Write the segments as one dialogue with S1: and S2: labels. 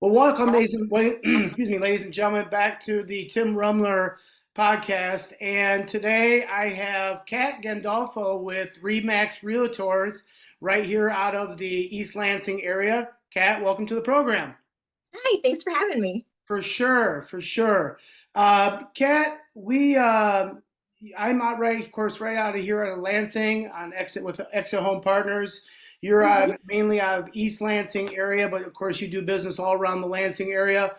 S1: Well, welcome, excuse me, ladies and gentlemen, back to the Tim Rumler podcast. And today I have Kat Gandolfo with Remax Realtors right here out of the East Lansing area. Kat, welcome to the program.
S2: Hi, thanks for having me.
S1: For sure, for sure. Kat, I'm out right, of course, right out of here out of Lansing on exit with Exit Home Partners. You're
S2: Mhm.
S1: mainly out of East Lansing area, but of course you do business all around the Lansing area.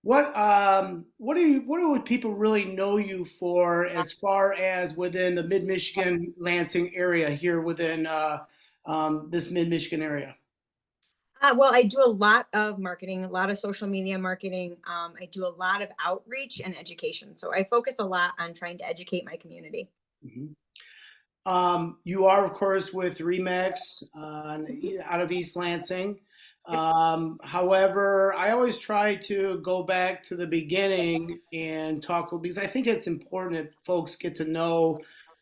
S1: What do people really know you for as far as within the Mid Michigan Lansing area here within this Mid Michigan area?
S2: Well, I do a lot of marketing, a lot of social media marketing. I do a lot of outreach and education. So I focus a lot on trying to educate my community.
S1: Mhm. You are, of course, with Remax
S2: Mhm.
S1: out of East Lansing.
S2: Yep.
S1: However, I always try to go back to the beginning and talk because I think it's important that folks get to know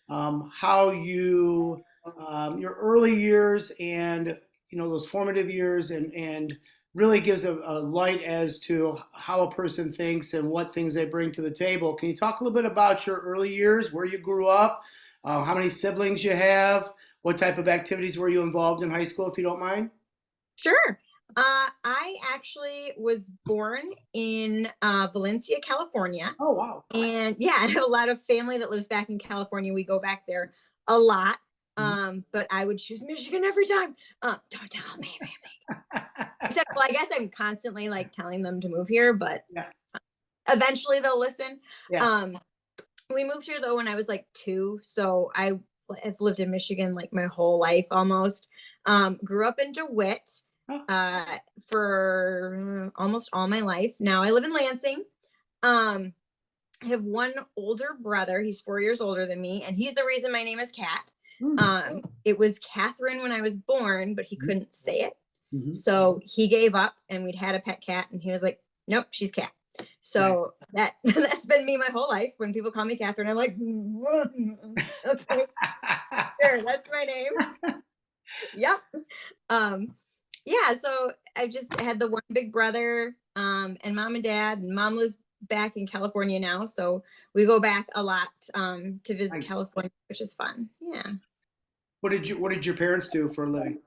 S1: how your early years and those formative years and really gives a light as to how a person thinks and what things they bring to the table. Can you talk a little bit about your early years, where you grew up? How many siblings you have? What type of activities were you involved in high school, if you don't mind?
S2: Sure. I actually was born in Valencia, California.
S1: Oh, wow.
S2: And yeah, I have a lot of family that lives back in California. We go back there a lot.
S1: Mhm.
S2: But I would choose Michigan every time. Don't tell me, family. Except, well, I guess I'm constantly like telling them to move here, but
S1: Yeah,
S2: eventually they'll listen.
S1: yeah.
S2: Um, we moved here though when I was like 2, so have lived in Michigan like my whole life almost. Grew up in DeWitt
S1: Oh,
S2: uh, for almost all my life. Now I live in Lansing. Um, I have one older brother. He's 4 years older than me, and he's the reason my name is Kat.
S1: mm,
S2: It was Catherine when I was born, but he
S1: mhm,
S2: couldn't say it.
S1: mhm.
S2: So he gave up, and we'd had a pet cat, and he was like, "Nope, she's Kat."
S1: Right.
S2: So that that's been me my whole life. When people call me Catherine, I'm like, okay, sure, that's my name. Yep. Um, yeah. So I've just had the one big brother, and mom and dad, and mom lives back in California now, so we go back a lot to visit
S1: Nice.
S2: California, which is fun. Yeah.
S1: What did your parents do for a living?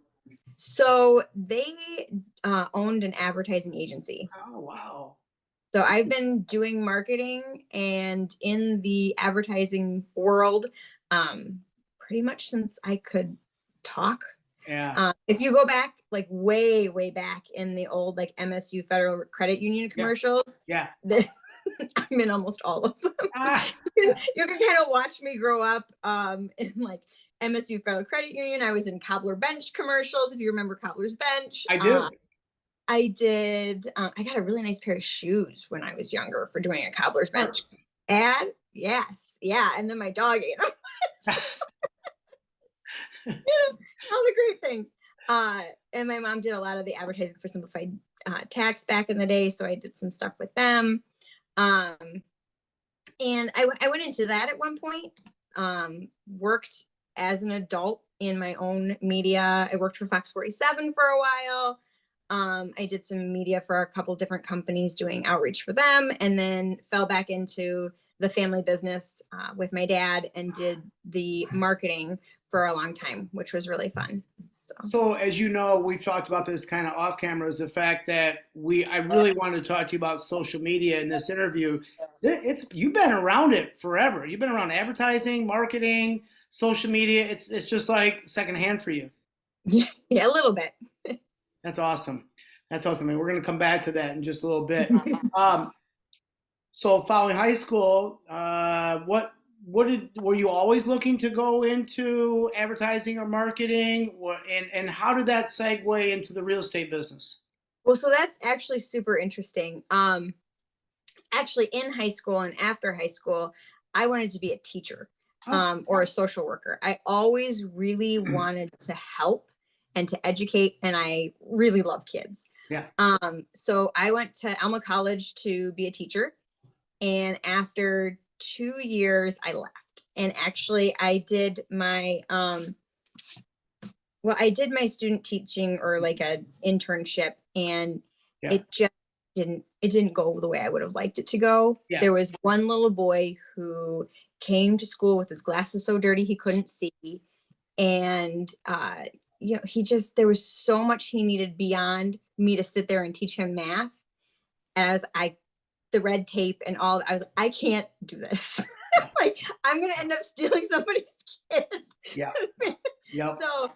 S2: So they owned an advertising agency.
S1: Oh, wow.
S2: So I've been doing marketing and in the advertising world pretty much since I could talk.
S1: Yeah.
S2: If you go back like way, way back in the old like MSU Federal Credit Union
S1: Yeah.
S2: commercials,
S1: Yeah.
S2: the, I'm in almost all of them.
S1: Ah,
S2: You can kind of watch me grow up in like MSU Federal Credit Union. I was in Cobbler Bench commercials, if you remember Cobbler's Bench.
S1: I do.
S2: I did. I got a really nice pair of shoes when I was younger for doing a Cobbler's Bench
S1: Works.
S2: ad. Yes, yeah, and then my dog ate them. So, all the great things. And my mom did a lot of the advertising for Simplified Tax back in the day, so I did some stuff with them. Um, and I went into that at one point. Worked as an adult in my own media. I worked for Fox 47 for a while. I did some media for a couple different companies doing outreach for them, and then fell back into the family business with my dad and did the marketing for a long time, which was really fun. So,
S1: So, as you know, we've talked about this kind of off camera, is the fact that I really wanted to talk to you about social media in this interview. You've been around it forever. You've been around advertising, marketing, social media. It's just like secondhand for you.
S2: yeah, yeah, a little bit.
S1: That's awesome. That's awesome. And we're going to come back to that in just a little bit. Um, so, following high school, were you always looking to go into advertising or marketing, and how did that segue into the real estate business?
S2: Well, so that's actually super interesting. Actually, in high school and after high school, I wanted to be a teacher
S1: Oh,
S2: or a social worker. I always really wanted to help and to educate, and I really love kids.
S1: yeah.
S2: So I went to Alma College to be a teacher, and after 2 years, I left. And actually, I did my student teaching or like an internship, and
S1: Yeah.
S2: it just didn't go the way I would have liked it to go.
S1: Yeah,
S2: There was one little boy who came to school with his glasses so dirty he couldn't see, and he just there was so much he needed beyond me to sit there and teach him math. And I the red tape and all, I was like, I can't do this.
S1: yeah,
S2: Like, I'm gonna end up stealing somebody's kid.
S1: yeah, yep,
S2: So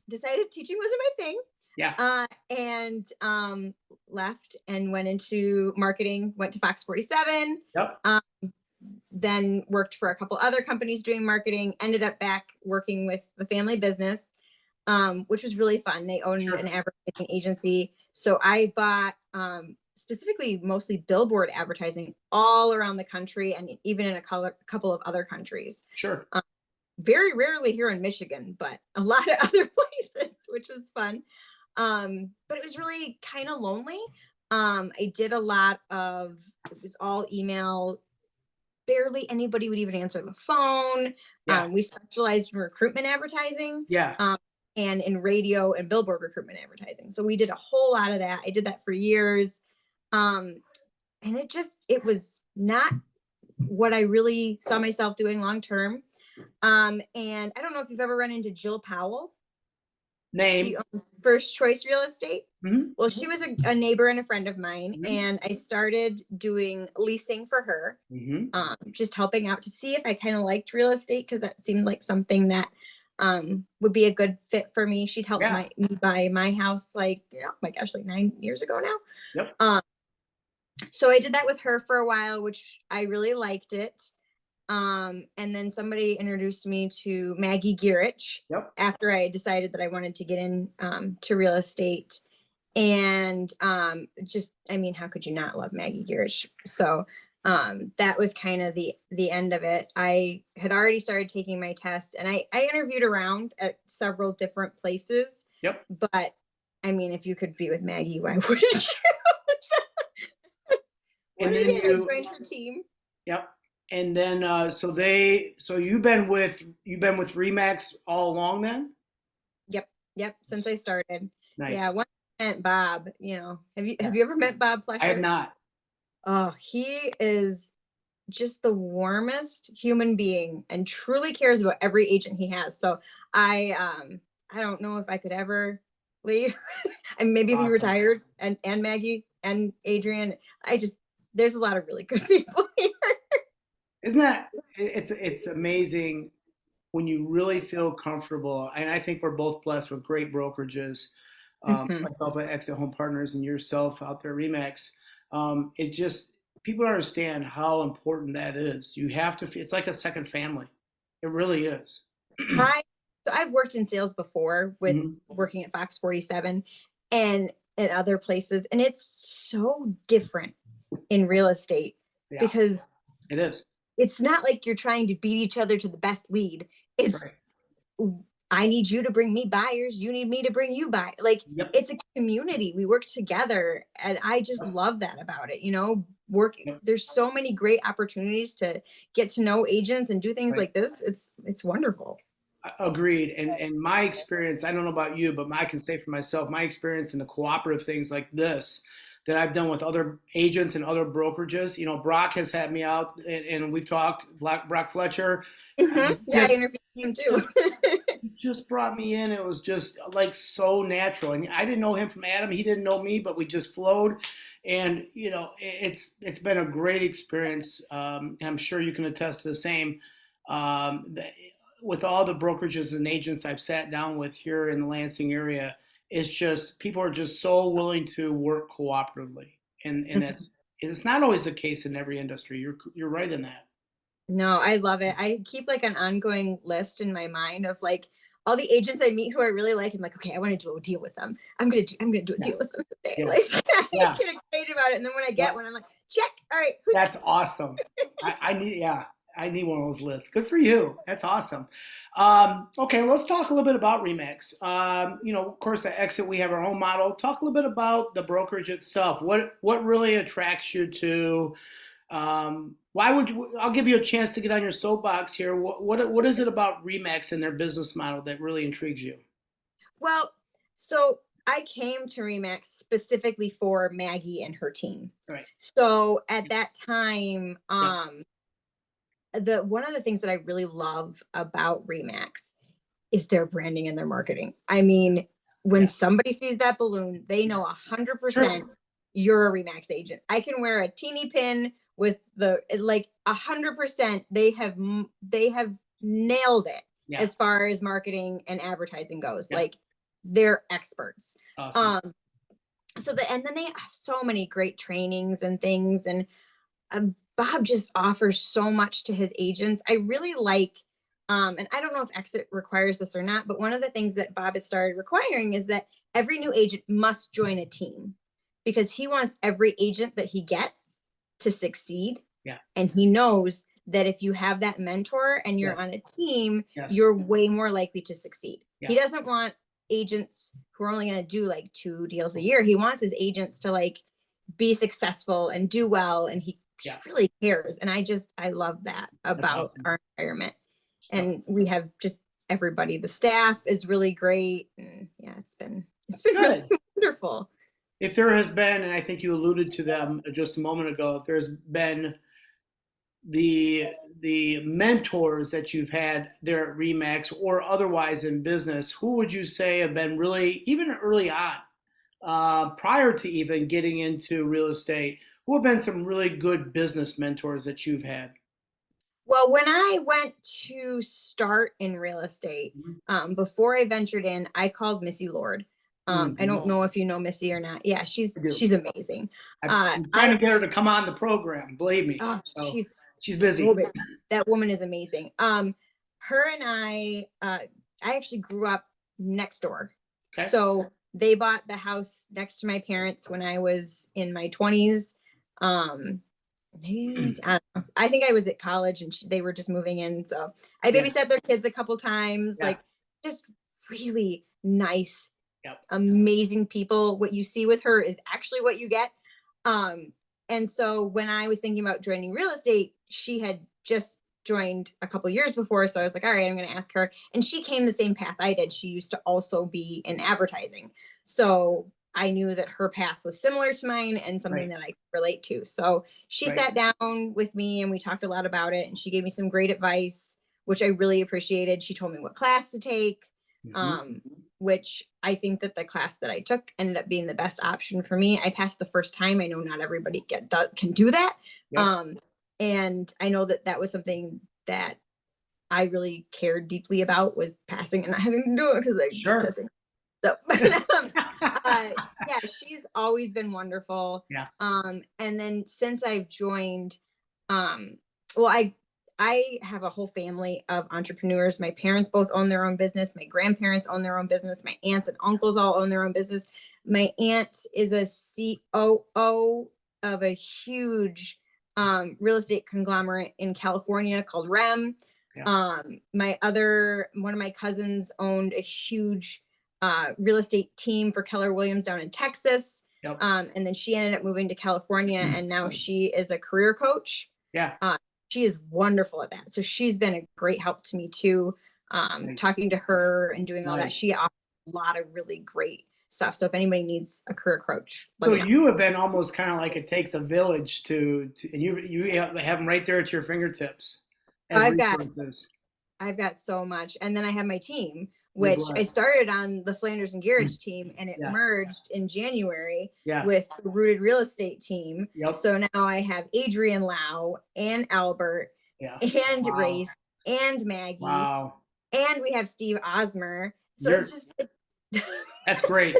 S2: decided teaching wasn't my thing.
S1: yeah,
S2: And left and went into marketing, went to Fox 47,
S1: yep,
S2: then worked for a couple other companies doing marketing, ended up back working with the family business, which was really fun. They owned an
S1: sure,
S2: advertising agency. So I bought specifically mostly billboard advertising all around the country and even in a couple of other countries.
S1: sure.
S2: Very rarely here in Michigan, but a lot of other places, which was fun. But it was really kind of lonely. I did a lot of, it was all email. Barely anybody would even answer the phone.
S1: Yeah,
S2: We specialized in recruitment advertising,
S1: yeah,
S2: and in radio and billboard recruitment advertising. So we did a whole lot of that. I did that for years. Um, and it was not what I really saw myself doing long term. And I don't know if you've ever run into Jill Powell. She
S1: name.
S2: owns First Choice Real Estate.
S1: Hmm.
S2: Well, she was a neighbor and a friend of mine,
S1: Hmm.
S2: and I started doing leasing for her,
S1: Hmm.
S2: just helping out to see if I kind of liked real estate because that seemed like something that would be a good fit for me. She'd helped
S1: Yeah,
S2: me buy my house like, oh my gosh, like 9 years ago now.
S1: yep,
S2: So I did that with her for a while, which I really liked it. And then somebody introduced me to Maggie Gierich
S1: yep.
S2: after I decided that I wanted to get in to real estate. And just, I mean, how could you not love Maggie Gierich? So that was kind of the end of it. I had already started taking my test, and I interviewed around at several different places.
S1: Yep.
S2: But I mean, if you could be with Maggie, why wouldn't you? What
S1: And
S2: I
S1: then
S2: did, I joined her team.
S1: yep. And then, so you've been with Remax all along then?
S2: Yep, yep. Since I started, yeah.
S1: Nice.
S2: Once I met Bob,
S1: Yeah.
S2: have you ever met Bob
S1: I have
S2: Plesher?
S1: not.
S2: Oh, he is just the warmest human being and truly cares about every agent he has. So I don't know if I could ever leave. And maybe if he
S1: Awesome.
S2: retired, and Maggie and Adrian, I just there's a lot of really good people here.
S1: Isn't that it's amazing when you really feel comfortable, and I think we're both blessed with great brokerages,
S2: Mhm.
S1: myself at Exit Home Partners and yourself out there, Remax. It just people don't understand how important that is. You have to. It's like a second family. It really is.
S2: I so I've worked in sales before with
S1: Mhm.
S2: working at Fox 47 and at other places, and it's so different in real estate
S1: Yeah,
S2: because
S1: it is.
S2: it's not like you're trying to beat each other to the best lead.
S1: That's
S2: It's
S1: right.
S2: I need you to bring me buyers, you need me to bring you buy. Like
S1: Yep.
S2: it's a community. We work together, and I just
S1: Yep.
S2: love that about it. Work
S1: Yep.
S2: there's so many great opportunities to get to know agents and do things
S1: Right.
S2: like this. It's wonderful.
S1: Agreed. And my experience, I don't know about you, but I can say for myself, my experience in the cooperative things like this that I've done with other agents and other brokerages. Brock has had me out, and we've talked. Brock Fletcher,
S2: Yeah, I
S1: just
S2: interviewed him
S1: he
S2: too.
S1: just he just brought me in. It was just like so natural, and I didn't know him from Adam. He didn't know me, but we just flowed. And it's been a great experience. And I'm sure you can attest to the same. Um, with all the brokerages and agents I've sat down with here in the Lansing area, it's just people are just so willing to work cooperatively, and it's not always the case in every industry. You're right in that.
S2: No, I love it. I keep like an ongoing list in my mind of like all the agents I meet who I really like. I'm like, okay, I want to do a deal with them. I'm gonna do a
S1: Yeah,
S2: deal with them today.
S1: yeah,
S2: Like I
S1: yeah,
S2: get excited about it, and then when I
S1: yeah.
S2: get one, I'm like, check. All right, who's
S1: That's
S2: next?
S1: awesome. I need, yeah, I need one of those lists. Good for you. That's awesome. Okay, let's talk a little bit about Remix. Of course, at Exit, we have our own model. Talk a little bit about the brokerage itself. What really attracts you to? Why would you, I'll give you a chance to get on your soapbox here. What is it about Remax and their business model that really intrigues you?
S2: Well, so I came to Remax specifically for Maggie and her team.
S1: Right.
S2: So at that time,
S1: Yeah.
S2: the one of the things that I really love about Remax is their branding and their marketing. I mean, when
S1: Yeah.
S2: somebody sees that balloon, they know 100%
S1: Sure.
S2: you're a Remax agent. I can wear a teeny pin with the like 100%. They have nailed it
S1: Yeah.
S2: as far as marketing and advertising goes.
S1: Yeah.
S2: Like they're experts.
S1: Awesome.
S2: Um, and then they have so many great trainings and things, and Bob just offers so much to his agents. I really like, and I don't know if Exit requires this or not, but one of the things that Bob has started requiring is that every new agent must join a team because he wants every agent that he gets to succeed.
S1: Yeah.
S2: And he knows that if you have that mentor and you're
S1: Yes.
S2: on a team,
S1: Yes.
S2: you're way more likely to succeed.
S1: Yeah.
S2: He doesn't want agents who are only going to do like 2 deals a year. He wants his agents to like be successful and do well, and he
S1: Yeah.
S2: really cares. And I love that
S1: That's
S2: about
S1: awesome.
S2: our environment. And we have just everybody. The staff is really great, and yeah, it's been really
S1: Good.
S2: wonderful.
S1: If there has been, and I think you alluded to them just a moment ago, if there's been the mentors that you've had there at Remax or otherwise in business, who would you say have been really, even early on, prior to even getting into real estate, who have been some really good business mentors that you've had?
S2: Well, when I went to start in real estate,
S1: Mhm.
S2: before I ventured in, I called Missy Lord. I
S1: Mhm.
S2: don't know if you know Missy or not. Yeah,
S1: I do.
S2: she's amazing.
S1: I'm trying to
S2: I
S1: get her to come on the program, believe me.
S2: Oh,
S1: So she's
S2: so
S1: busy.
S2: big. That woman is amazing. Her and I actually grew up next door.
S1: Okay.
S2: So they bought the house next to my parents when I was in my 20s. Maybe I don't know. I think I was at college and they were just moving in. So I
S1: Yeah.
S2: babysat their kids a couple times.
S1: Yeah.
S2: Like just really nice,
S1: Yep.
S2: amazing people. What you see with her is actually what you get. Um, and so when I was thinking about joining real estate, she had just joined a couple years before. So I was like, all right, I'm going to ask her. And she came the same path I did. She used to also be in advertising. So I knew that her path was similar to mine and something
S1: Right.
S2: that I could relate to. So she
S1: Right.
S2: sat down with me and we talked a lot about it. And she gave me some great advice, which I really appreciated. She told me what class to take.
S1: Mhm.
S2: Which I think that the class that I took ended up being the best option for me. I passed the first time. I know not everybody can do that.
S1: Yep.
S2: And I know that that was something that I really cared deeply about was passing and not having to do it because I
S1: Sure.
S2: pissing. So, yeah, she's always been wonderful.
S1: Yeah.
S2: And then since I've joined, well, I have a whole family of entrepreneurs. My parents both own their own business. My grandparents own their own business. My aunts and uncles all own their own business. My aunt is a COO of a huge real estate conglomerate in California called REM.
S1: Yeah.
S2: One of my cousins owned a huge real estate team for Keller Williams down in Texas.
S1: Yep.
S2: And then she ended up moving to California and now she is a career coach.
S1: Yeah.
S2: She is wonderful at that. So she's been a great help to me too.
S1: Nice.
S2: Talking to her and doing all that.
S1: Nice.
S2: She offers a lot of really great stuff. So if anybody needs a career coach, let
S1: So
S2: me know.
S1: you have been almost kind of like it takes a village and you have them right there at your fingertips as
S2: I've got
S1: resources.
S2: so much. And then I have my team,
S1: You're
S2: which I
S1: blessed.
S2: started on the Flanders and Garage team and it
S1: Yeah.
S2: merged in January
S1: Yeah.
S2: with the Rooted Real Estate team.
S1: Yep.
S2: So now I have Adrian Lau and Albert
S1: Yeah.
S2: and
S1: Wow.
S2: Race and Maggie.
S1: Wow.
S2: And we have Steve Osmer. So
S1: You're-
S2: it's just
S1: That's great.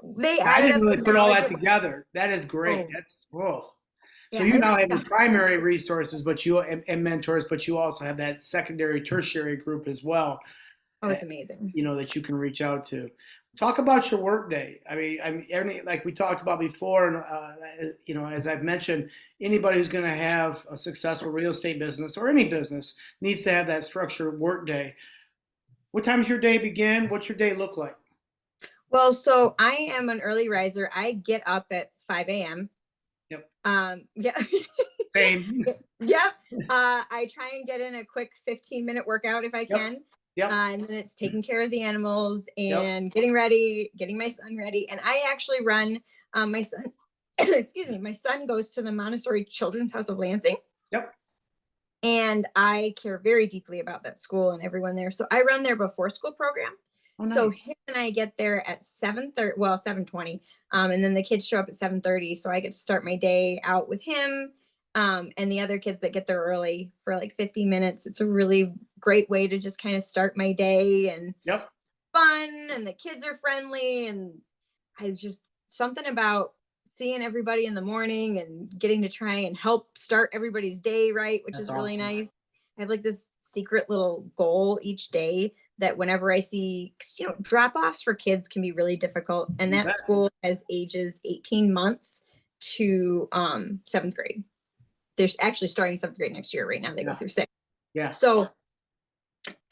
S2: they
S1: I
S2: added
S1: didn't
S2: up
S1: really
S2: the
S1: put all
S2: knowledge
S1: that
S2: of-
S1: together. That is great.
S2: Oh.
S1: That's whoa. So
S2: Yeah,
S1: you now have
S2: yeah.
S1: your primary resources, but and mentors, but you also have that secondary, tertiary group as well.
S2: Oh, it's amazing.
S1: That you can reach out to. Talk about your workday. I mean, like we talked about before, and as I've mentioned, anybody who's going to have a successful real estate business or any business needs to have that structured workday. What time does your day begin? What's your day look like?
S2: Well, so I am an early riser. I get up at 5 a.m.
S1: Yep.
S2: Yeah.
S1: Same.
S2: Yep. I try and get in a quick 15-minute workout if I
S1: Yep.
S2: can.
S1: Yep.
S2: And then it's taking care of the animals
S1: Yep.
S2: and getting ready, getting my son ready. And I actually run my son, excuse me, my son goes to the Montessori Children's House of Lansing.
S1: Yep.
S2: And I care very deeply about that school and everyone there. So I run their before school program.
S1: Oh,
S2: So
S1: nice.
S2: him and I get there at 7:30, well, 7:20. And then the kids show up at 7:30. So I get to start my day out with him. And the other kids that get there early for like 50 minutes. It's a really great way to just kind of start my day and
S1: Yep.
S2: fun, and the kids are friendly, and I just something about seeing everybody in the morning and getting to try and help start everybody's day right, which
S1: That's
S2: is really
S1: awesome.
S2: nice. I have like this secret little goal each day that whenever I see, 'cause, drop offs for kids can be really difficult. And
S1: You
S2: that
S1: bet.
S2: school has ages 18 months to seventh grade. They're actually starting seventh grade next year. Right now they go
S1: Yeah.
S2: through six.
S1: Yeah.
S2: So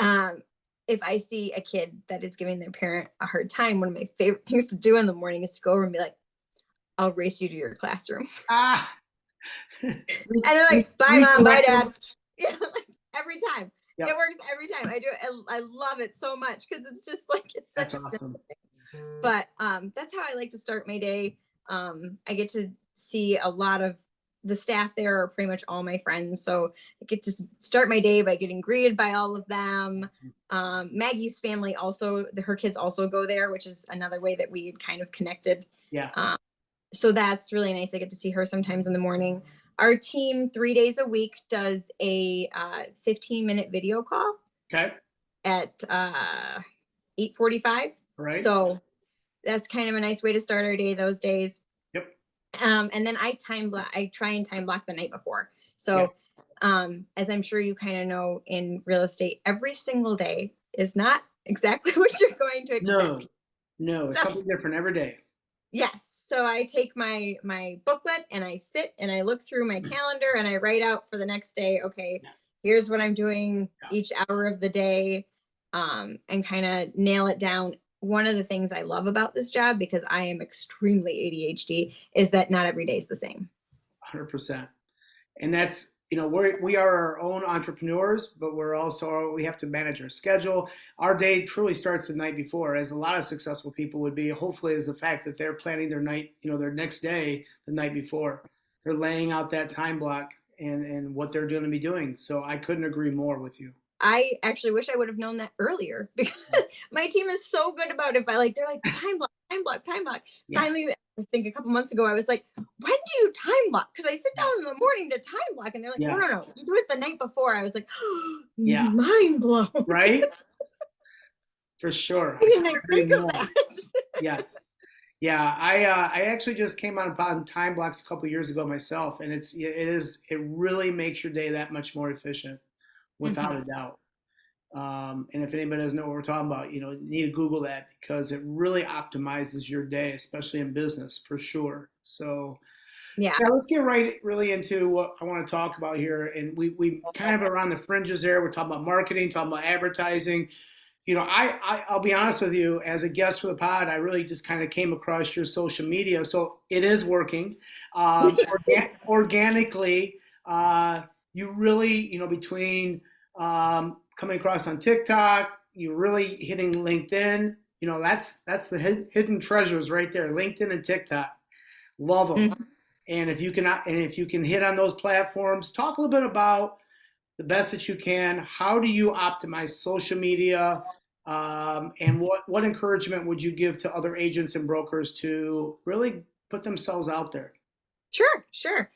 S2: um, if I see a kid that is giving their parent a hard time, one of my favorite things to do in the morning is to go over and be like, I'll race you to your classroom.
S1: Ah.
S2: And they're like, bye, mom, bye, dad. Yeah, like every time. It
S1: Yep.
S2: works every time. I do it. I love it so much because it's just like, it's such
S1: That's
S2: a
S1: awesome.
S2: simple thing. But that's how I like to start my day. I get to see a lot of the staff there are pretty much all my friends. So I get to start my day by getting greeted by all of them. Maggie's family also, her kids also go there, which is another way that we had kind of connected.
S1: Yeah.
S2: So that's really nice. I get to see her sometimes in the morning. Our team 3 days a week does a 15-minute video call
S1: Okay.
S2: at 8:45.
S1: Right.
S2: So that's kind of a nice way to start our day those days.
S1: Yep.
S2: And then I try and time block the night before. So as I'm sure you kind of know, in real estate, every single day is not exactly what you're going to expect.
S1: No, it's
S2: So
S1: something different every day.
S2: yes. So I take my booklet and I sit and I look through my calendar and I write out for the next day, okay, here's what I'm doing each hour of the day, and kind of nail it down. One of the things I love about this job, because I am extremely ADHD, is that not every day is the same.
S1: 100%. And that's, we are our own entrepreneurs, but we have to manage our schedule. Our day truly starts the night before, as a lot of successful people would be. Hopefully, is the fact that they're planning their night, their next day the night before. They're laying out that time block and what they're going to be doing. So I couldn't agree more with you.
S2: I actually wish I would have known that earlier, because my team is so good about it. But like, they're like, time block, time block, time block.
S1: Yeah.
S2: Finally, I think a couple months ago, I was like, when do you time block? Because I sit down in the morning to time block, and they're like, no,
S1: Yes.
S2: no, you do it the night before. I was like,
S1: Yeah.
S2: mind blown.
S1: Right? For sure.
S2: Why didn't I
S1: couldn't agree
S2: think of
S1: more.
S2: that?
S1: Yes. Yeah, I actually just came on time blocks a couple years ago myself, and it really makes your day that much more efficient, without a doubt. And if anybody doesn't know what we're talking about, you need to Google that, because it really optimizes your day, especially in business, for sure. So
S2: Yeah.
S1: let's get really into what I want to talk about here. And we kind of around the fringes there. We're talking about marketing, talking about advertising. I'll be honest with you, as a guest for the pod, I really just kind of came across your social media. So it is working organically. You really, between coming across on TikTok, you're really hitting LinkedIn. That's the hidden treasures right there. LinkedIn and TikTok. Love them.
S2: Mhm.
S1: And if you can hit on those platforms, talk a little bit about the best that you can. How do you optimize social media? And what encouragement would you give to other agents and brokers to really put themselves out there?
S2: Sure.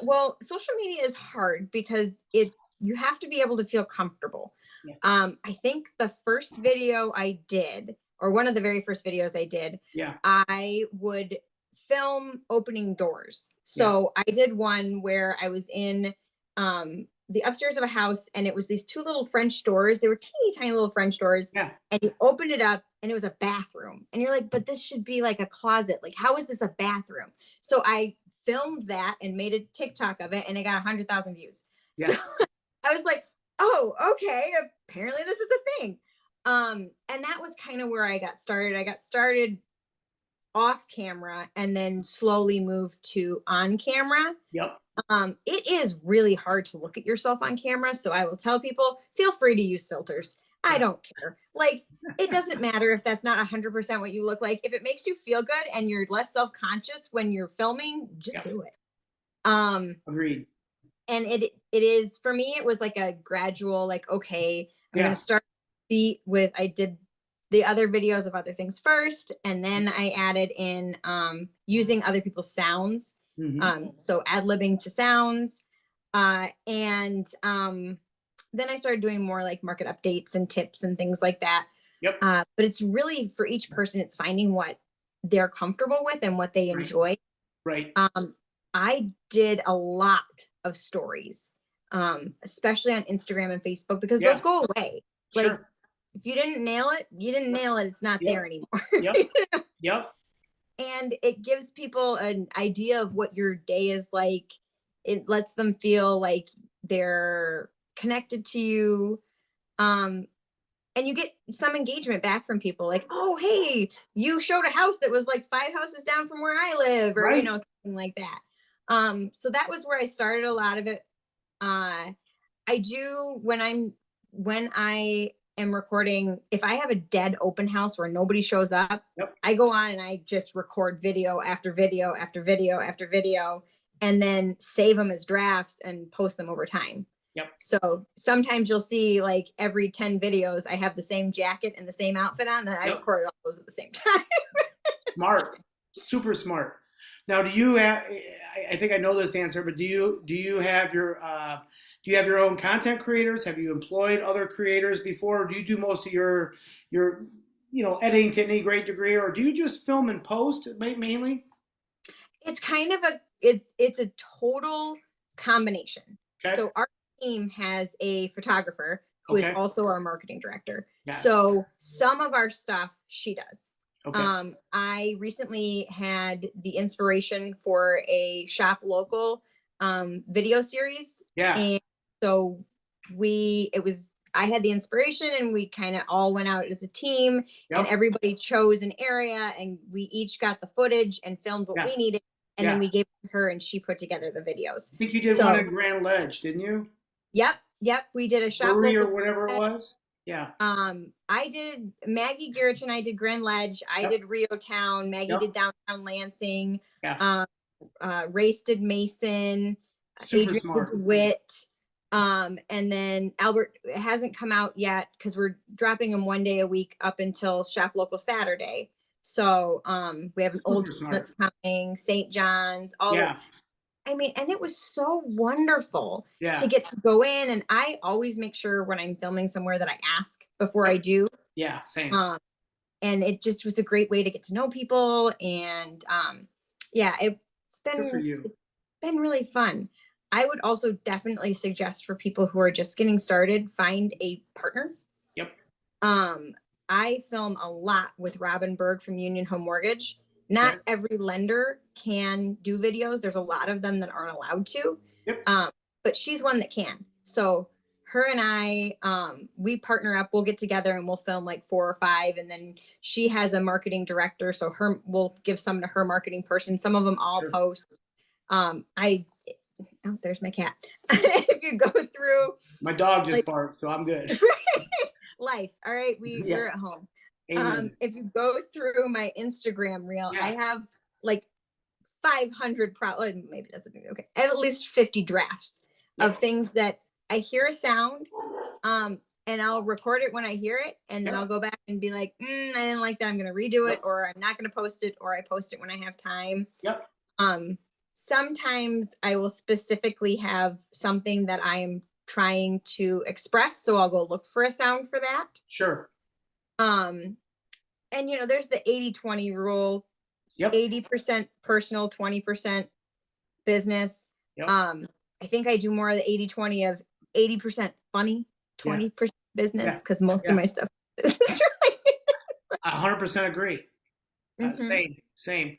S2: Well, social media is hard because you have to be able to feel comfortable.
S1: Yeah.
S2: I think the first video I did, or one of the very first videos I did,
S1: Yeah.
S2: I would film opening doors. So I did one where I was in the upstairs of a house, and it was these two little French doors. They were teeny tiny little French doors.
S1: Yeah.
S2: And you opened it up and it was a bathroom. And you're like, but this should be like a closet. Like, how is this a bathroom? So I filmed that and made a TikTok of it, and it got 100,000 views.
S1: Yeah.
S2: So I was like, oh, okay, apparently this is a thing. And that was kind of where I got started. I got started off camera and then slowly moved to on camera.
S1: Yep.
S2: It is really hard to look at yourself on camera. So I will tell people, feel free to use filters. I
S1: Yeah.
S2: don't care. Like, it doesn't matter if that's not 100% what you look like. If it makes you feel good and you're less self-conscious when you're filming, just
S1: Yeah.
S2: do it. Um,
S1: Agreed.
S2: and it is, for me, it was like a gradual, like, okay, I'm gonna
S1: Yeah.
S2: start I did the other videos of other things first, and then I added in using other people's sounds.
S1: Hmm.
S2: So ad-libbing to sounds. And then I started doing more like market updates and tips and things like that.
S1: Yep.
S2: But it's really for each person, it's finding what they're comfortable with and what they
S1: Right.
S2: enjoy.
S1: Right.
S2: Um, I did a lot of stories, especially on Instagram and Facebook, because those
S1: Yeah.
S2: go away. Like,
S1: Sure.
S2: if you didn't nail it, you didn't nail it. It's not
S1: Yep.
S2: there anymore.
S1: Yep. Yep.
S2: And it gives people an idea of what your day is like. It lets them feel like they're connected to you. Um, and you get some engagement back from people like, oh, hey, you showed a house that was like 5 houses down from where I live, or,
S1: Right.
S2: something like that. So that was where I started a lot of it. Uh, I do when I am recording, if I have a dead open house where nobody shows up,
S1: Yep.
S2: I go on and I just record video after video after video after video, and then save them as drafts and post them over time.
S1: Yep.
S2: So sometimes you'll see, like, every 10 videos, I have the same jacket and the same outfit on, and I
S1: Yep.
S2: recorded all those at the same time.
S1: Smart. Super smart. Now, do you have? I think I know this answer, but do you have your own content creators? Have you employed other creators before? Or do you do most of your editing to any great degree, or do you just film and post mainly?
S2: It's kind of it's a total combination.
S1: Okay.
S2: So our team has a photographer who is
S1: Okay.
S2: also our marketing director.
S1: Got it.
S2: So some of our stuff she does.
S1: Okay.
S2: I recently had the inspiration for a shop local video series,
S1: Yeah.
S2: and so I had the inspiration, and we kind of all went out as a team, and
S1: Yep.
S2: everybody chose an area, and we each got the footage and filmed what
S1: Yeah.
S2: we needed, and then
S1: Yeah.
S2: we gave it to her and she put together the videos.
S1: I think you did one
S2: So
S1: in Grand Ledge, didn't you?
S2: yep, we did a shop
S1: Brewery or
S2: local.
S1: whatever it was. Yeah.
S2: I did Maggie Garrett and I did Grand Ledge. I
S1: Yep.
S2: did Rio Town. Maggie
S1: Yep.
S2: did downtown Lansing.
S1: Yeah.
S2: Um, Race did Mason.
S1: Super
S2: Adrian did
S1: smart.
S2: DeWitt. And then Albert hasn't come out yet because we're dropping them one day a week up until Shop Local Saturday. So we have an old
S1: Super
S2: team
S1: smart.
S2: that's coming, St. John's, all the
S1: Yeah.
S2: I mean, and it was so wonderful to
S1: Yeah.
S2: get to go in. And I always make sure when I'm filming somewhere that I ask before I
S1: Yep.
S2: do.
S1: Yeah. Same.
S2: Um, and it just was a great way to get to know people. And yeah,
S1: Good for you.
S2: it's been really fun. I would also definitely suggest for people who are just getting started, find a partner.
S1: Yep.
S2: Um, I film a lot with Robin Berg from Union Home Mortgage. Not
S1: Okay.
S2: every lender can do videos. There's a lot of them that aren't allowed to.
S1: Yep.
S2: But she's one that can. So her and I, we partner up. We'll get together and we'll film like 4 or 5, and then she has a marketing director. So we'll give some to her marketing person. Some of them all
S1: Sure.
S2: post. Oh, there's my cat. If you go through
S1: My dog just
S2: like
S1: barked, so I'm good.
S2: life, all right,
S1: Yeah.
S2: we're at home.
S1: Amen.
S2: If you go through my Instagram reel, I
S1: Yeah.
S2: have like 500 maybe that's okay. I have at least 50 drafts of
S1: Yep.
S2: things that I hear a sound, and I'll record it when I hear it, and then I'll
S1: Yep.
S2: go back and be like, I didn't like that. I'm gonna redo it,
S1: Yep.
S2: or I'm not gonna post it, or I post it when I have time.
S1: Yep.
S2: Um, Sometimes I will specifically have something that I am trying to express, so I'll go look for a sound for that.
S1: Sure.
S2: Um, and there's the 80-20 rule.
S1: Yep.
S2: 80% personal, 20% business.
S1: Yep.
S2: I think I do more of the 80-20 of 80% funny,
S1: Yeah.
S2: 20% business,
S1: Yeah.
S2: because most
S1: Yeah.
S2: of my stuff is
S1: 100% agree.
S2: Mhm.
S1: Same.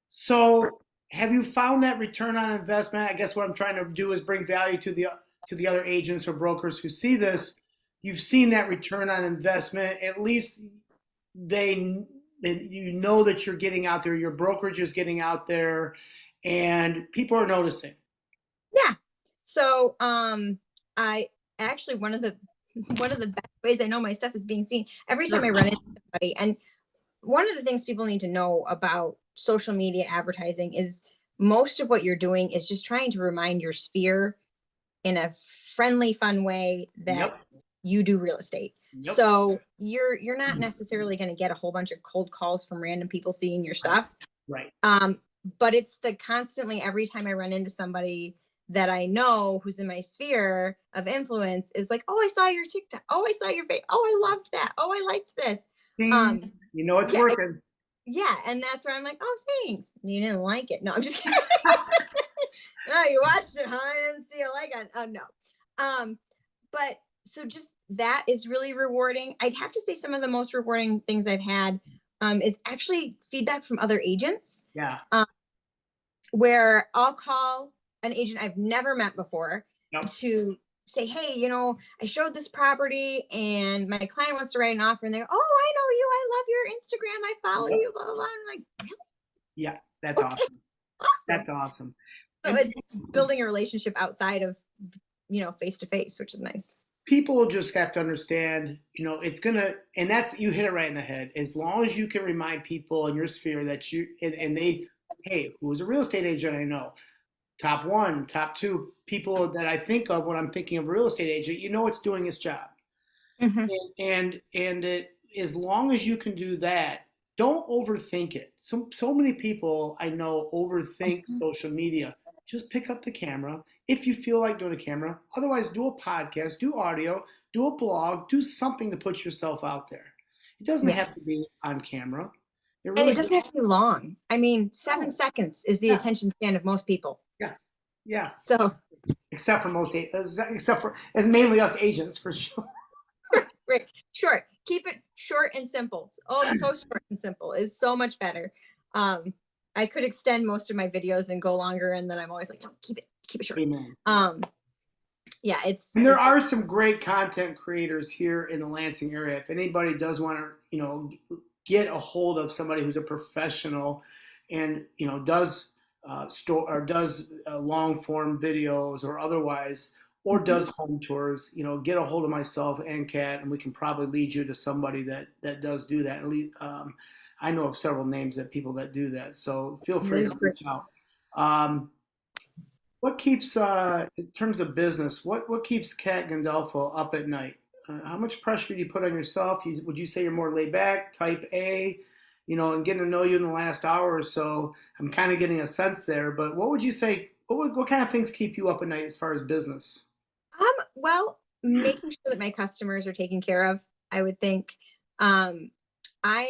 S1: So, have you found that return on investment? I guess what I'm trying to do is bring value to the other agents or brokers who see this. You've seen that return on investment. At least you know that you're getting out there. Your brokerage is getting out there, and people are noticing.
S2: Yeah. So I actually, one of the one of the best ways I know my stuff is being seen every time I
S1: Sure.
S2: run into somebody. And one of the things people need to know about social media advertising is most of what you're doing is just trying to remind your sphere in a friendly, fun way that
S1: Yep.
S2: you do real estate.
S1: Yep.
S2: So you're not necessarily going to get a whole bunch of cold calls from random people seeing your
S1: Right.
S2: stuff.
S1: Right.
S2: But it's the constantly every time I run into somebody that I know who's in my sphere of influence is like, oh, I saw your TikTok. Oh, I saw your face. Oh, I loved that. Oh, I liked this.
S1: Ding.
S2: Um,
S1: You know it's
S2: yeah,
S1: working.
S2: yeah, and that's where I'm like, oh, thanks. You didn't like it. No, I'm just kidding. No, you watched it, huh? I didn't see a like on. Oh no. But so just that is really rewarding. I'd have to say some of the most rewarding things I've had is actually feedback from other agents,
S1: Yeah.
S2: um, where I'll call an agent I've never met before
S1: Yep.
S2: to say, hey, I showed this property and my client wants to write an offer, and they go, oh, I know you. I love your Instagram. I follow
S1: Yep.
S2: you. Blah blah blah. I'm like, really?
S1: Yeah. That's
S2: Okay,
S1: awesome.
S2: awesome.
S1: That's awesome.
S2: So
S1: And
S2: it's building a relationship outside of face to face, which is nice.
S1: people just have to understand, it's gonna, and that's, you hit it right in the head. As long as you can remind people in your sphere that and they, hey, who's a real estate agent I know? Top one, top two people that I think of when I'm thinking of a real estate agent, it's doing its job.
S2: Hmm.
S1: As long as you can do that, don't overthink it. So many people I know overthink social media. Just pick up the camera if you feel like doing a camera. Otherwise, do a podcast, do audio, do a blog, do something to put yourself out there. It doesn't
S2: Yes.
S1: have to be on camera. It
S2: And
S1: really
S2: it doesn't have to be long. I mean, seven
S1: no.
S2: seconds is the
S1: Yeah,
S2: attention span of most people.
S1: yeah, yeah.
S2: So,
S1: Except for except for and mainly us agents for sure.
S2: right, short. Keep it short and simple. Oh, so short and simple is so much better. Um, I could extend most of my videos and go longer, and then I'm always like, no, keep it short.
S1: Amen.
S2: Yeah, it's
S1: And there
S2: it,
S1: are some great content creators here in the Lansing area. If anybody does want to, get a hold of somebody who's a professional and, does store or does long form videos or otherwise, or
S2: Mhm.
S1: does home tours, get a hold of myself and Kat, and we can probably lead you to somebody that does do that. I know of several names of people that do that, so feel free
S2: Liz
S1: to
S2: Brit-
S1: reach out. What keeps, in terms of business, what keeps Kat Gandolfo up at night? How much pressure do you put on yourself? Would you say you're more laid back, type A? And getting to know you in the last hour or so, I'm kind of getting a sense there. But what would you say? What kind of things keep you up at night as far as business?
S2: well, making sure that my customers are taken care of, I would think. Um, I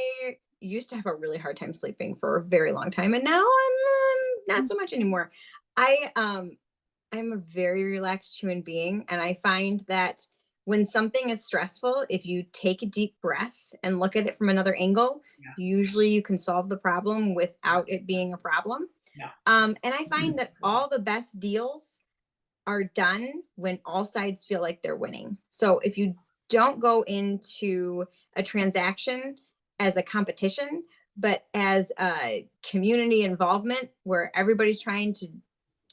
S2: used to have a really hard time sleeping for a very long time, and now I'm not so much anymore. I'm a very relaxed human being, and I find that when something is stressful, if you take a deep breath and look at it from another angle,
S1: Yeah,
S2: usually you can solve the problem
S1: yeah,
S2: without it being a problem.
S1: yeah,
S2: And I find that all the best deals are done when all sides feel like they're winning. So if you don't go into a transaction as a competition, but as a community involvement where everybody's trying to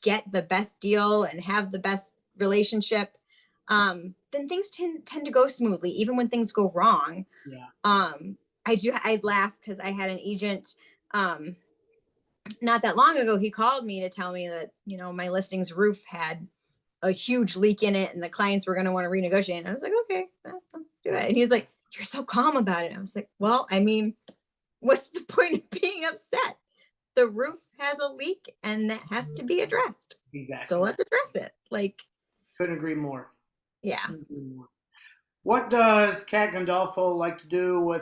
S2: get the best deal and have the best relationship, then things tend to go smoothly, even when things go wrong.
S1: yeah.
S2: Um, I laugh because I had an agent um, not that long ago. He called me to tell me that my listing's roof had a huge leak in it and the clients were going to want to renegotiate. And I was like, okay, let's do it. And he's like, you're so calm about it. I was like, well, I mean, what's the point of being upset? The roof has a leak and that has to be addressed. So
S1: Exactly.
S2: let's address it. Like,
S1: Couldn't agree more.
S2: yeah.
S1: Couldn't agree more. What does Kat Gandolfo like to do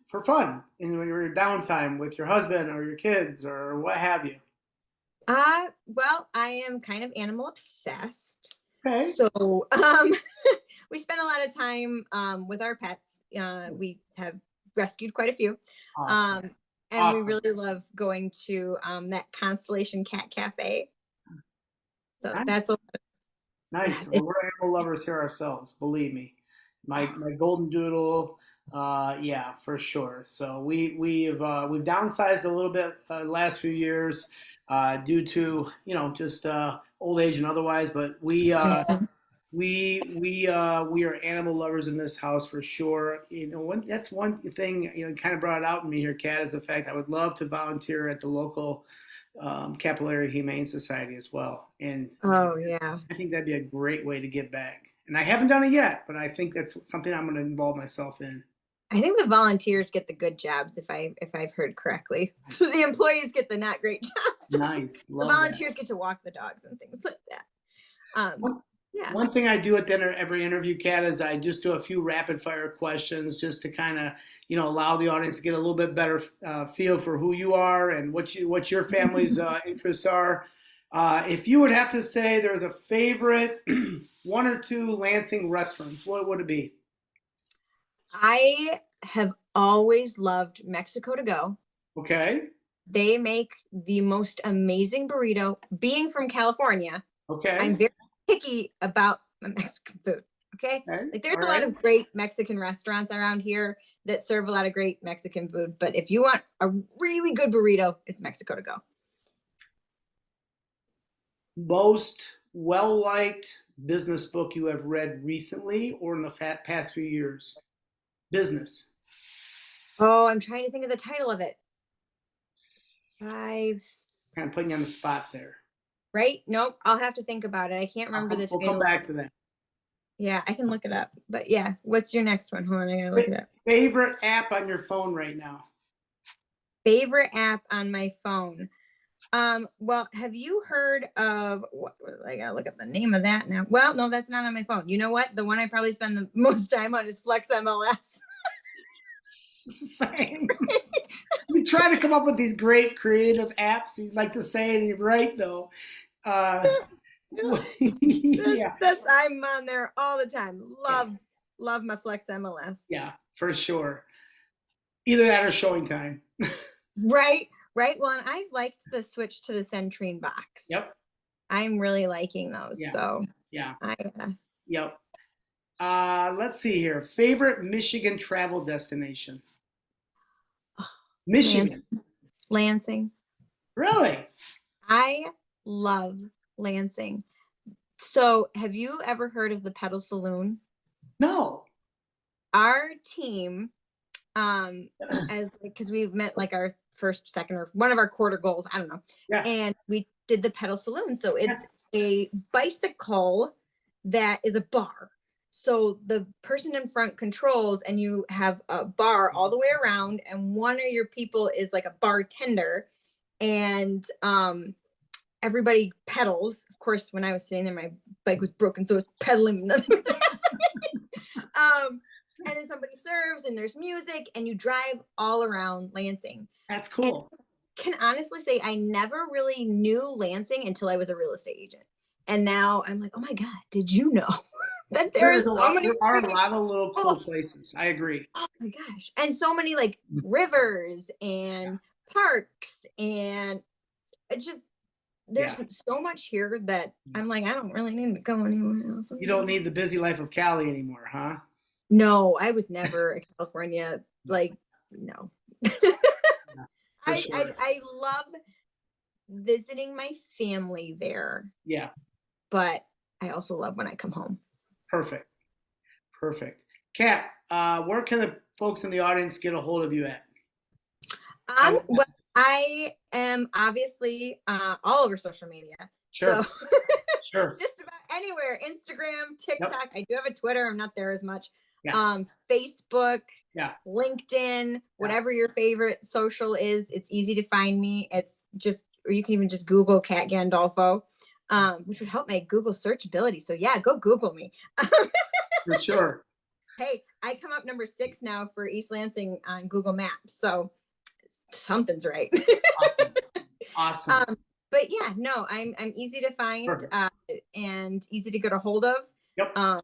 S1: for fun in your downtime with your husband or your kids or what have you?
S2: Well, I am kind of animal obsessed.
S1: Okay.
S2: So, we spend a lot of time with our pets. We have rescued quite a few.
S1: Awesome.
S2: Um, and we
S1: Awesome.
S2: really love going to that Constellation Cat Cafe. So
S1: Nice.
S2: that's yeah,
S1: Nice. Well, we're animal lovers here ourselves, believe me. My golden doodle, yeah, for sure. So we've downsized a little bit last few years due to just old age and otherwise. But We are animal lovers in this house for sure. That's one thing kind of brought out in me here, Kat, is the fact I would love to volunteer at the local Capillary Humane Society as well, and
S2: Oh yeah.
S1: I think that'd be a great way to give back. And I haven't done it yet, but I think that's something I'm going to involve myself in.
S2: I think the volunteers get the good jobs if I've heard correctly. The employees get the not great jobs.
S1: Nice,
S2: The
S1: love that.
S2: volunteers get to walk the dogs and things like that.
S1: One,
S2: Yeah.
S1: one thing I do at the end of every interview, Kat, is I just do a few rapid fire questions just to kind of, allow the audience to get a little bit better feel for who you are and what your family's interests are. If you would have to say there's a favorite one or two Lansing restaurants, what would it be?
S2: I have always loved Mexico to go.
S1: Okay.
S2: They make the most amazing burrito. Being from California, I'm
S1: Okay.
S2: very picky about my Mexican food. Okay.
S1: Okay.
S2: Like there's
S1: All
S2: a lot
S1: right.
S2: of great Mexican restaurants around here that serve a lot of great Mexican food. But if you want a really good burrito, it's Mexico to go.
S1: Most well liked business book you have read recently or in the past few years? Business.
S2: Oh, I'm trying to think of the title of it. Five,
S1: Kind of putting you on the spot there.
S2: right? Nope. I'll have to think about it. I can't remember the
S1: We'll come
S2: title.
S1: back to that.
S2: Yeah, I can look it up. But yeah, what's your next one? Hold on, I gotta look it up.
S1: Favorite app on your phone right now?
S2: Favorite app on my phone. Well, have you heard of what I gotta look up the name of that now? Well, no, that's not on my phone. You know what? The one I probably spend the most time on is Flex MLS.
S1: Same. We try to come up with these great creative apps. You like to say it right though. Uh, yeah,
S2: That's I'm on there all the time.
S1: yeah,
S2: Love my Flex MLS.
S1: yeah, for sure. Either that or showing time.
S2: Right, right. Well, and I've liked the switch to the Centrine box.
S1: Yep.
S2: I'm really liking those.
S1: Yeah.
S2: So
S1: Yeah.
S2: I
S1: Yep. Let's see here. Favorite Michigan travel destination? Michigan.
S2: Lansing.
S1: Really?
S2: I love Lansing. So, have you ever heard of the Pedal Saloon?
S1: No.
S2: Our team, as because we've met like our first, second, or one of our quarter goals, I don't know,
S1: Yeah.
S2: and we did the Pedal Saloon. So
S1: Yeah.
S2: it's a bicycle that is a bar. So the person in front controls, and you have a bar all the way around, and one of your people is like a bartender, and everybody pedals. Of course, when I was sitting there, my bike was broken, so it was pedaling. Nothing was happening. And then somebody serves, and there's music, and you drive all around Lansing.
S1: That's
S2: And
S1: cool.
S2: can honestly say I never really knew Lansing until I was a real estate agent. And now I'm like, oh my God, did you know that there
S1: There is
S2: is
S1: a
S2: so
S1: lot.
S2: many
S1: There are a
S2: freaking,
S1: lot of little
S2: oh,
S1: cool places. I agree.
S2: oh my gosh. And so many like rivers and parks, and it just there's
S1: Yeah.
S2: so much here that I'm like, I don't really need to go anywhere else.
S1: You don't need the busy life of Cali anymore, huh?
S2: No, I was never a California, like, no.
S1: Yeah, for sure.
S2: I love visiting my family there,
S1: Yeah.
S2: but I also love when I come home.
S1: Perfect. Perfect. Kat, where can the folks in the audience get a hold of you at?
S2: Well, I am obviously all over social media.
S1: Sure.
S2: So
S1: Sure.
S2: just about anywhere. Instagram,
S1: Yep.
S2: TikTok. I do have a Twitter. I'm not there as much.
S1: Yeah.
S2: Facebook,
S1: Yeah.
S2: LinkedIn, whatever your favorite social is, it's easy to find me. It's just, or you can even just Google Kat Gandolfo, which would help my Google searchability. So yeah, go Google me.
S1: For sure.
S2: Hey, I come up number 6 now for East Lansing on Google Maps. So something's right.
S1: Awesome. Awesome.
S2: But yeah, no, I'm easy to find and easy to get a hold of.
S1: Yep.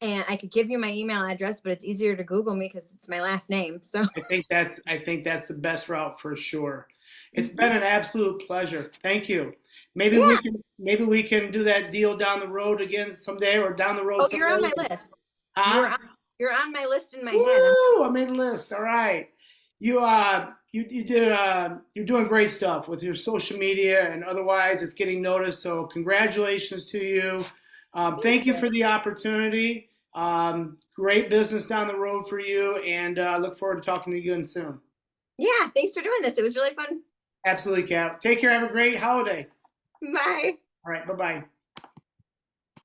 S2: And I could give you my email address, but it's easier to Google me because it's my last name. So
S1: I think that's the best route for sure. It's been an absolute pleasure. Thank you. Maybe we can do that deal down the road again someday, or down the road.
S2: Oh,
S1: someday.
S2: you're on my list.
S1: Huh?
S2: You're on my list in my
S1: Woo!
S2: head.
S1: I made a list. All right. You're doing great stuff with your social media and otherwise. It's getting noticed. So congratulations to you.
S2: Thank
S1: Thank you
S2: you.
S1: for the opportunity. Great business down the road for you, and look forward to talking to you again soon.
S2: Yeah, thanks for doing this. It was really fun.
S1: Absolutely, Kat. Take care. Have a great holiday.
S2: Bye.
S1: All right. Bye bye.